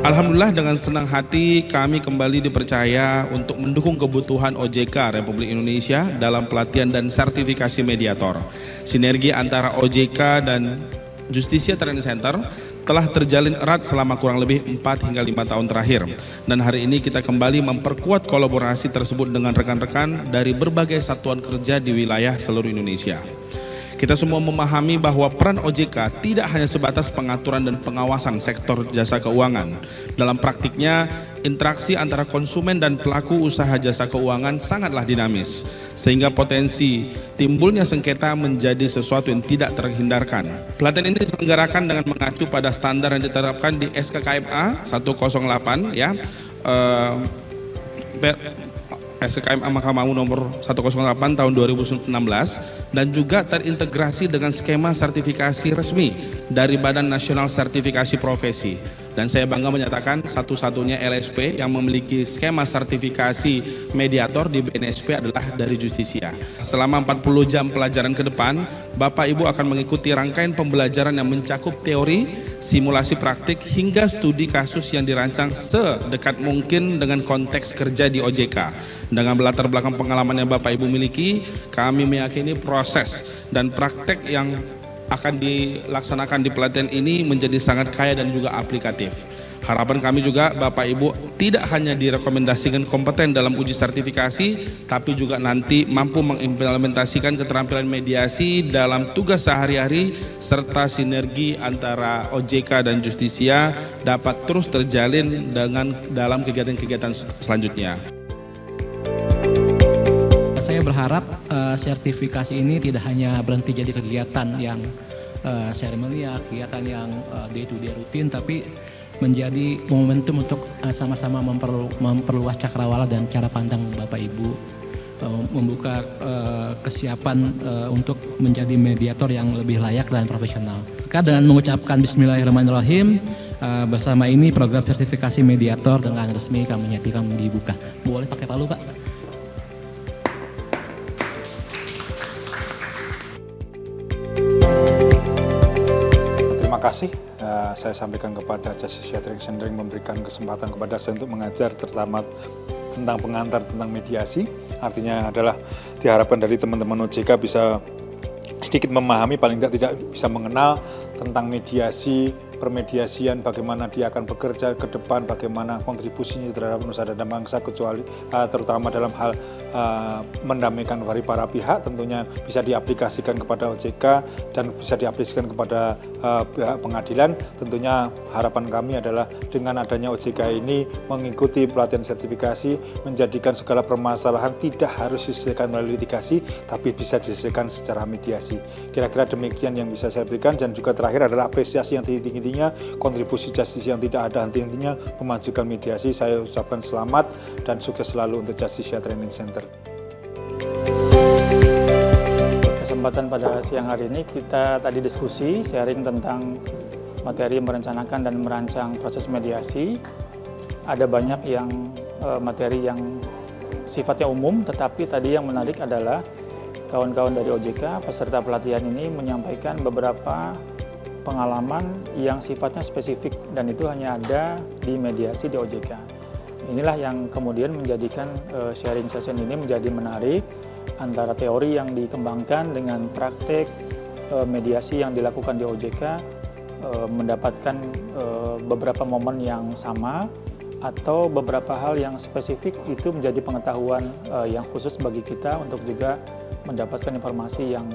Alhamdulillah, dengan senang hati kami kembali dipercaya untuk mendukung kebutuhan OJK Republik Indonesia dalam pelatihan dan sertifikasi mediator. Sinergi antara OJK dan Justisia Training Center telah terjalin erat selama kurang lebih 4 hingga 5 tahun terakhir. Dan hari ini kita kembali memperkuat kolaborasi tersebut dengan rekan-rekan dari berbagai satuan kerja di wilayah seluruh Indonesia. Kita semua memahami bahwa peran OJK tidak hanya sebatas pengaturan dan pengawasan sektor jasa keuangan. Dalam praktiknya, interaksi antara konsumen dan pelaku usaha jasa keuangan sangatlah dinamis, sehingga potensi timbulnya sengketa menjadi sesuatu yang tidak terhindarkan. Pelatihan ini diselenggarakan dengan mengacu pada standar yang diterapkan di SKKMA 108 ya. SKKMA Mahkamah Agung nomor 108 tahun 2016 dan juga terintegrasi dengan skema sertifikasi resmi dari Badan Nasional Sertifikasi Profesi. Dan saya bangga menyatakan satu-satunya LSP yang memiliki skema sertifikasi mediator di BNSP adalah dari Justisia. Selama 40 jam pelajaran ke depan, Bapak Ibu akan mengikuti rangkaian pembelajaran yang mencakup teori, simulasi praktik, hingga studi kasus yang dirancang sedekat mungkin dengan konteks kerja di OJK. Dengan latar belakang pengalaman yang Bapak Ibu miliki, kami meyakini proses dan praktek yang akan dilaksanakan di pelatihan ini menjadi sangat kaya dan juga aplikatif. Harapan kami juga Bapak Ibu tidak hanya direkomendasikan kompeten dalam uji sertifikasi, tapi juga nanti mampu mengimplementasikan keterampilan mediasi dalam tugas sehari-hari, serta sinergi antara OJK dan Justisia dapat terus terjalin dalam kegiatan-kegiatan selanjutnya. Saya berharap sertifikasi ini tidak hanya berhenti jadi kegiatan yang seremonial, kegiatan yang day to day rutin, tapi menjadi momentum untuk sama-sama memperluas cakrawala dan cara pandang Bapak Ibu, membuka kesiapan untuk menjadi mediator yang lebih layak dan profesional. Maka dengan mengucapkan Bismillahirrahmanirrahim, bersama ini program sertifikasi mediator dengan resmi kami nyatakan dibuka. Boleh pakai palu, Pak? Terima kasih. Saya sampaikan kepada Justisia Training Center yang memberikan kesempatan kepada saya untuk mengajar terutama tentang pengantar tentang mediasi. Artinya adalah diharapkan dari teman-teman OJK bisa sedikit memahami, paling tidak bisa mengenal tentang mediasi, permediasian, bagaimana dia akan bekerja ke depan, bagaimana kontribusinya terhadap nusa dan bangsa, terutama dalam hal mendamaikan dari para pihak, tentunya bisa diaplikasikan kepada OJK dan bisa diaplikasikan kepada pihak pengadilan. Tentunya harapan kami adalah dengan adanya OJK ini mengikuti pelatihan sertifikasi, menjadikan segala permasalahan tidak harus diselesaikan melalui litigasi, tapi bisa diselesaikan secara mediasi. Kira-kira demikian yang bisa saya berikan, dan juga terakhir adalah apresiasi yang tinggi-tingginya, kontribusi Justisia yang tidak ada henti-hentinya memajukan mediasi. Saya ucapkan selamat dan sukses selalu untuk Justisia Training Center. Kesempatan pada siang hari ini kita tadi diskusi, sharing tentang materi merencanakan dan merancang proses mediasi. Ada banyak yang materi yang sifatnya umum, tetapi tadi yang menarik adalah kawan-kawan dari OJK peserta pelatihan ini menyampaikan beberapa pengalaman yang sifatnya spesifik dan itu hanya ada di mediasi di OJK. Inilah yang kemudian menjadikan sharing session ini menjadi menarik, antara teori yang dikembangkan dengan praktek mediasi yang dilakukan di OJK, mendapatkan beberapa momen yang sama atau beberapa hal yang spesifik itu menjadi pengetahuan yang khusus bagi kita untuk juga mendapatkan informasi yang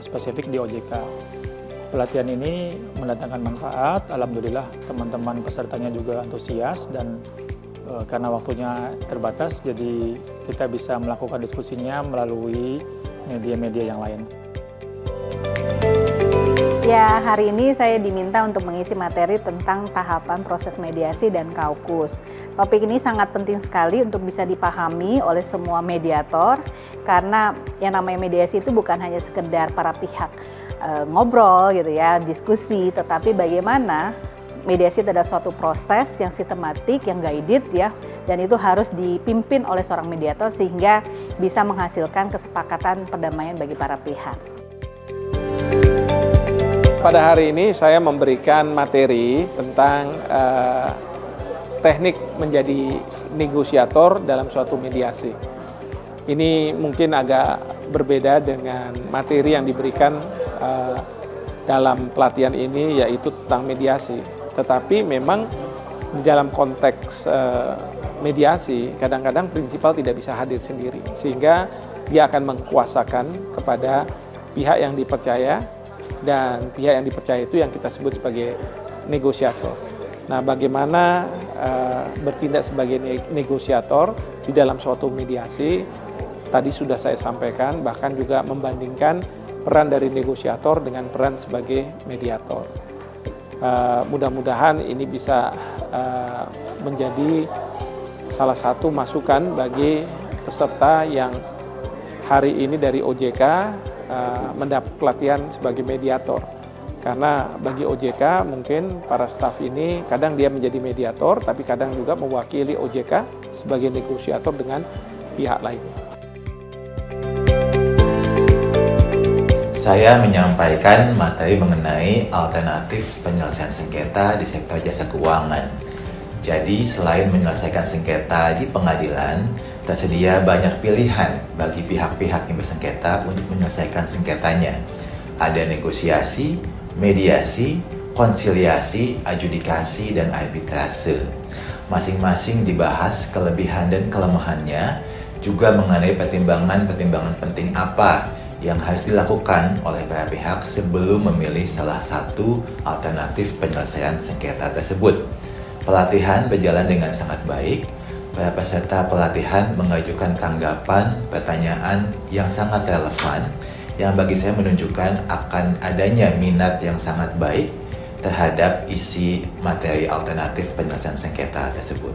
spesifik di OJK. Pelatihan ini mendatangkan manfaat, alhamdulillah teman-teman pesertanya juga antusias, dan karena waktunya terbatas jadi kita bisa melakukan diskusinya melalui media-media yang lain. Ya, hari ini saya diminta untuk mengisi materi tentang tahapan proses mediasi dan kaukus. Topik ini sangat penting sekali untuk bisa dipahami oleh semua mediator, karena yang namanya mediasi itu bukan hanya sekedar para pihak ngobrol gitu ya, diskusi, tetapi bagaimana mediasi itu adalah suatu proses yang sistematik, yang guided ya, dan itu harus dipimpin oleh seorang mediator sehingga bisa menghasilkan kesepakatan perdamaian bagi para pihak. Pada hari ini saya memberikan materi tentang teknik menjadi negosiator dalam suatu mediasi. Ini mungkin agak berbeda dengan materi yang diberikan dalam pelatihan ini, yaitu tentang mediasi. Tetapi memang di dalam konteks mediasi, kadang-kadang prinsipal tidak bisa hadir sendiri, sehingga dia akan mengkuasakan kepada pihak yang dipercaya, dan pihak yang dipercaya itu yang kita sebut sebagai negosiator. Nah, bagaimana bertindak sebagai negosiator di dalam suatu mediasi, tadi sudah saya sampaikan, bahkan juga membandingkan peran dari negosiator dengan peran sebagai mediator. Mudah-mudahan ini bisa menjadi salah satu masukan bagi peserta yang hari ini dari OJK mendapat pelatihan sebagai mediator. Karena bagi OJK mungkin para staf ini kadang dia menjadi mediator, tapi kadang juga mewakili OJK sebagai negosiator dengan pihak lainnya. Saya menyampaikan materi mengenai alternatif penyelesaian sengketa di sektor jasa keuangan. Jadi selain menyelesaikan sengketa di pengadilan, tersedia banyak pilihan bagi pihak-pihak yang bersengketa untuk menyelesaikan sengketanya. Ada negosiasi, mediasi, konsiliasi, adjudikasi, dan arbitrase. Masing-masing dibahas kelebihan dan kelemahannya, juga mengenai pertimbangan-pertimbangan penting apa yang harus dilakukan oleh para pihak sebelum memilih salah satu alternatif penyelesaian sengketa tersebut. Pelatihan berjalan dengan sangat baik. Para peserta pelatihan mengajukan tanggapan, pertanyaan yang sangat relevan, yang bagi saya menunjukkan akan adanya minat yang sangat baik terhadap isi materi alternatif penyelesaian sengketa tersebut.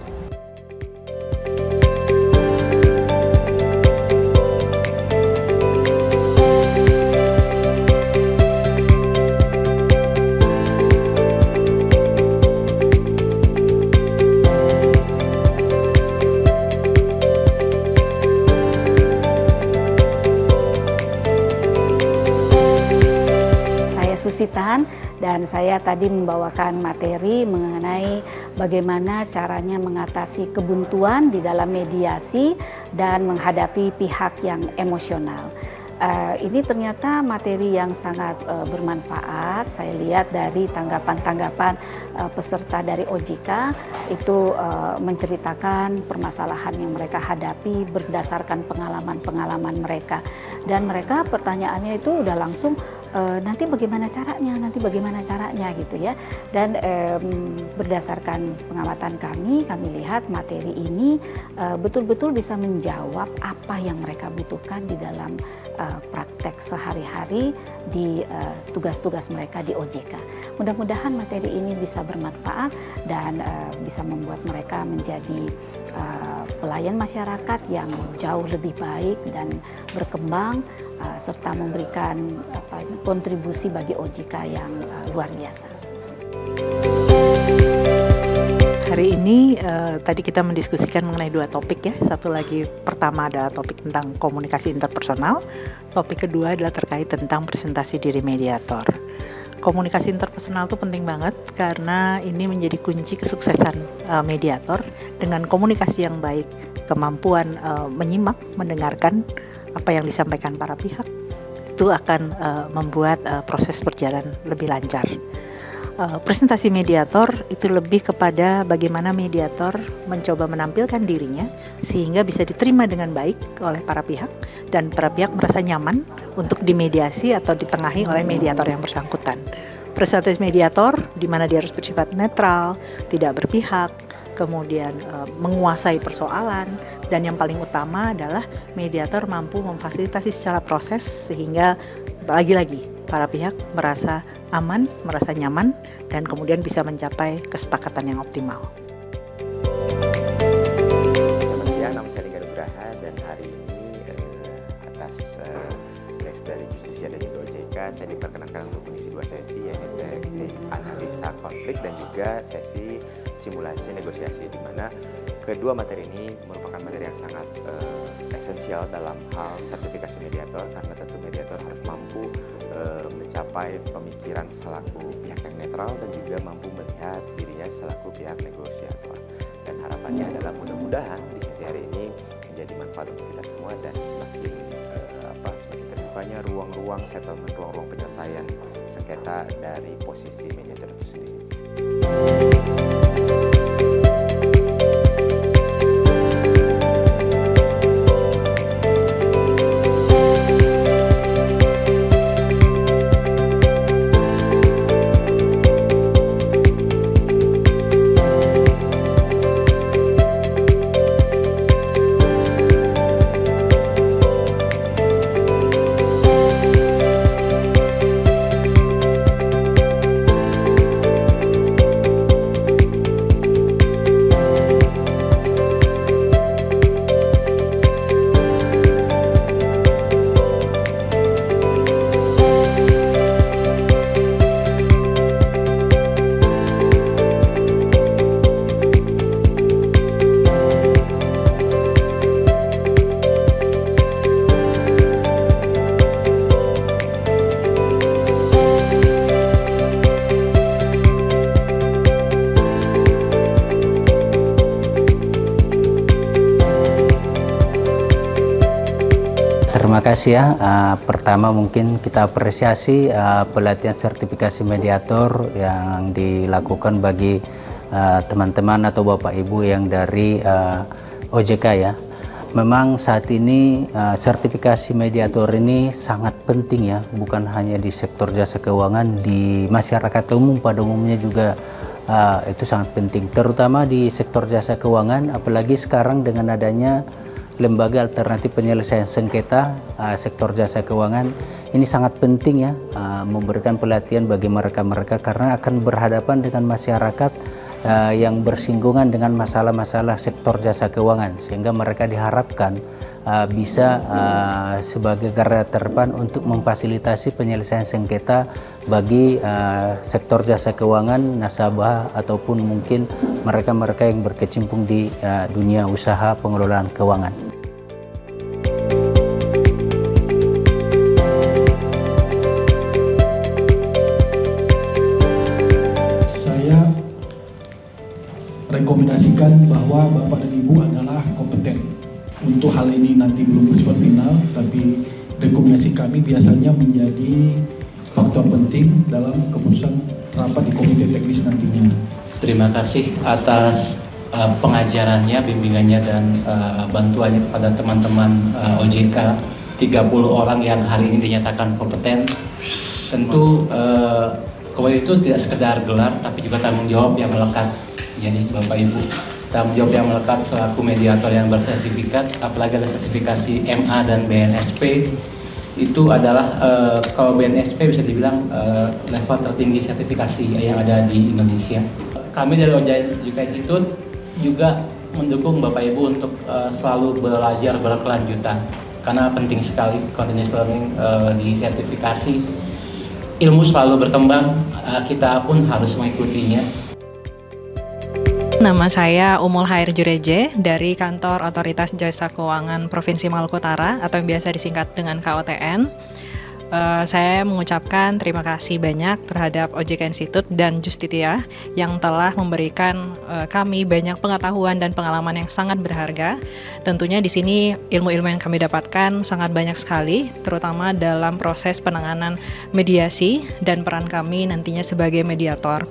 Susitan, dan saya tadi membawakan materi mengenai bagaimana caranya mengatasi kebuntuan di dalam mediasi dan menghadapi pihak yang emosional. Ini ternyata materi yang sangat bermanfaat. Saya lihat dari tanggapan-tanggapan peserta dari OJK itu menceritakan permasalahan yang mereka hadapi berdasarkan pengalaman-pengalaman mereka, dan mereka pertanyaannya itu udah langsung nanti bagaimana caranya gitu ya. Dan berdasarkan pengamatan kami lihat materi ini betul-betul bisa menjawab apa yang mereka butuhkan di dalam praktek sehari-hari di tugas-tugas mereka di OJK. Mudah-mudahan materi ini bisa bermanfaat dan bisa membuat mereka menjadi pelayan masyarakat yang jauh lebih baik dan berkembang, serta memberikan kontribusi bagi OJK yang luar biasa. Hari ini tadi kita mendiskusikan mengenai dua topik ya. Satu lagi, pertama adalah topik tentang komunikasi interpersonal. Topik kedua adalah terkait tentang presentasi diri mediator. Komunikasi interpersonal itu penting banget karena ini menjadi kunci kesuksesan mediator. Dengan komunikasi yang baik, kemampuan menyimak, mendengarkan apa yang disampaikan para pihak, itu akan membuat proses berjalan lebih lancar. Presentasi mediator itu lebih kepada bagaimana mediator mencoba menampilkan dirinya sehingga bisa diterima dengan baik oleh para pihak dan para pihak merasa nyaman untuk dimediasi atau ditengahi oleh mediator yang bersangkutan. Presentasi mediator di mana dia harus bersifat netral, tidak berpihak, kemudian menguasai persoalan, dan yang paling utama adalah mediator mampu memfasilitasi secara proses sehingga lagi-lagi para pihak merasa aman, merasa nyaman, dan kemudian bisa mencapai kesepakatan yang optimal. Selamat siang, nama saya Ringga Nugraha dan hari ini atas tes dari Justisia dan juga OJK saya diperkenankan untuk mengisi 2 sesi, yaitu teknik analisa konflik dan juga sesi simulasi negosiasi, di mana kedua materi ini merupakan materi yang sangat esensial dalam hal sertifikasi mediator, karena tentu mediator harus mampu mencapai pemikiran selaku pihak yang netral dan juga mampu melihat dirinya selaku pihak negosiator. Dan harapannya adalah mudah-mudahan di sesi hari ini menjadi manfaat untuk kita semua dan semakin terbukanya ruang-ruang settlement, ruang-ruang penyelesaian sengketa dari posisi mediator itu sendiri. Terima kasih ya. Pertama mungkin kita apresiasi pelatihan sertifikasi mediator yang dilakukan bagi teman-teman atau Bapak Ibu yang dari OJK ya. Memang saat ini sertifikasi mediator ini sangat penting ya, bukan hanya di sektor jasa keuangan, di masyarakat umum pada umumnya juga itu sangat penting, terutama di sektor jasa keuangan, apalagi sekarang dengan adanya lembaga alternatif penyelesaian sengketa sektor jasa keuangan. Ini sangat penting ya, memberikan pelatihan bagi mereka-mereka karena akan berhadapan dengan masyarakat yang bersinggungan dengan masalah-masalah sektor jasa keuangan, sehingga mereka diharapkan bisa sebagai garda terdepan untuk memfasilitasi penyelesaian sengketa bagi sektor jasa keuangan, nasabah ataupun mungkin mereka-mereka yang berkecimpung di dunia usaha pengelolaan keuangan. Rekomendasikan bahwa Bapak dan Ibu adalah kompeten. Untuk hal ini nanti belum bersifat final, tapi rekomendasi kami biasanya menjadi faktor penting dalam keputusan rapat di komite teknis nantinya. Terima kasih atas pengajarannya, bimbingannya dan bantuannya kepada teman-teman OJK 30 orang yang hari ini dinyatakan kompeten. Tentu kompeten itu tidak sekedar gelar, tapi juga tanggung jawab yang melekat. Jadi Bapak Ibu, tanggung jawab yang melekat selaku mediator yang bersertifikat, apalagi ada sertifikasi MA dan BNSP, itu adalah kalau BNSP bisa dibilang level tertinggi sertifikasi yang ada di Indonesia. Kami dari OJK Institute juga mendukung Bapak Ibu untuk selalu belajar berkelanjutan, karena penting sekali continuous learning di sertifikasi. Ilmu selalu berkembang, kita pun harus mengikutinya. Nama saya Umul Hair Jureje dari Kantor Otoritas Jasa Keuangan Provinsi Maluku Utara atau yang biasa disingkat dengan KOTN. Saya mengucapkan terima kasih banyak terhadap OJK Institute dan Justitia yang telah memberikan kami banyak pengetahuan dan pengalaman yang sangat berharga. Tentunya di sini ilmu-ilmu yang kami dapatkan sangat banyak sekali, terutama dalam proses penanganan mediasi dan peran kami nantinya sebagai mediator.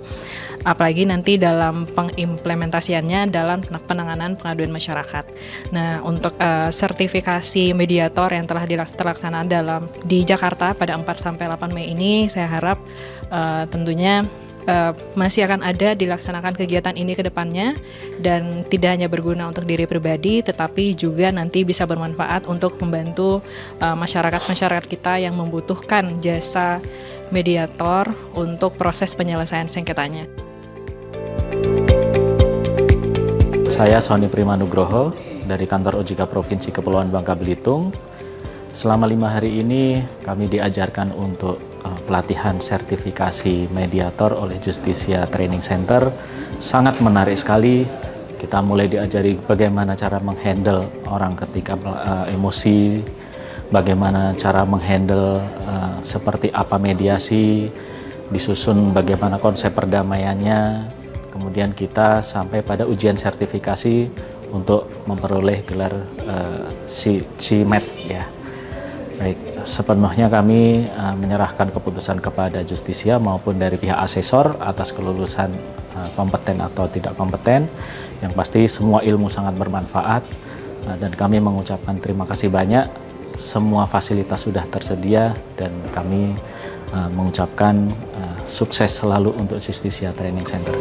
Apalagi nanti dalam pengimplementasiannya dalam penanganan pengaduan masyarakat. Nah, untuk sertifikasi mediator yang telah terlaksana di Jakarta pada 4-8 Mei ini, saya harap tentunya masih akan ada dilaksanakan kegiatan ini ke depannya, dan tidak hanya berguna untuk diri pribadi tetapi juga nanti bisa bermanfaat untuk membantu masyarakat-masyarakat kita yang membutuhkan jasa mediator untuk proses penyelesaian sengketanya. Saya Sony Primanugroho dari kantor OJK Provinsi Kepulauan Bangka Belitung. Selama 5 hari ini kami diajarkan untuk pelatihan sertifikasi mediator oleh Justisia Training Center. Sangat menarik sekali. Kita mulai diajari bagaimana cara menghandle orang ketika emosi, bagaimana cara menghandle seperti apa mediasi, disusun bagaimana konsep perdamaiannya. Kemudian kita sampai pada ujian sertifikasi untuk memperoleh gelar CMED ya. Baik, sepenuhnya kami menyerahkan keputusan kepada Justisia maupun dari pihak asesor atas kelulusan kompeten atau tidak kompeten. Yang pasti semua ilmu sangat bermanfaat dan kami mengucapkan terima kasih banyak. Semua fasilitas sudah tersedia dan kami mengucapkan sukses selalu untuk Justisia Training Center.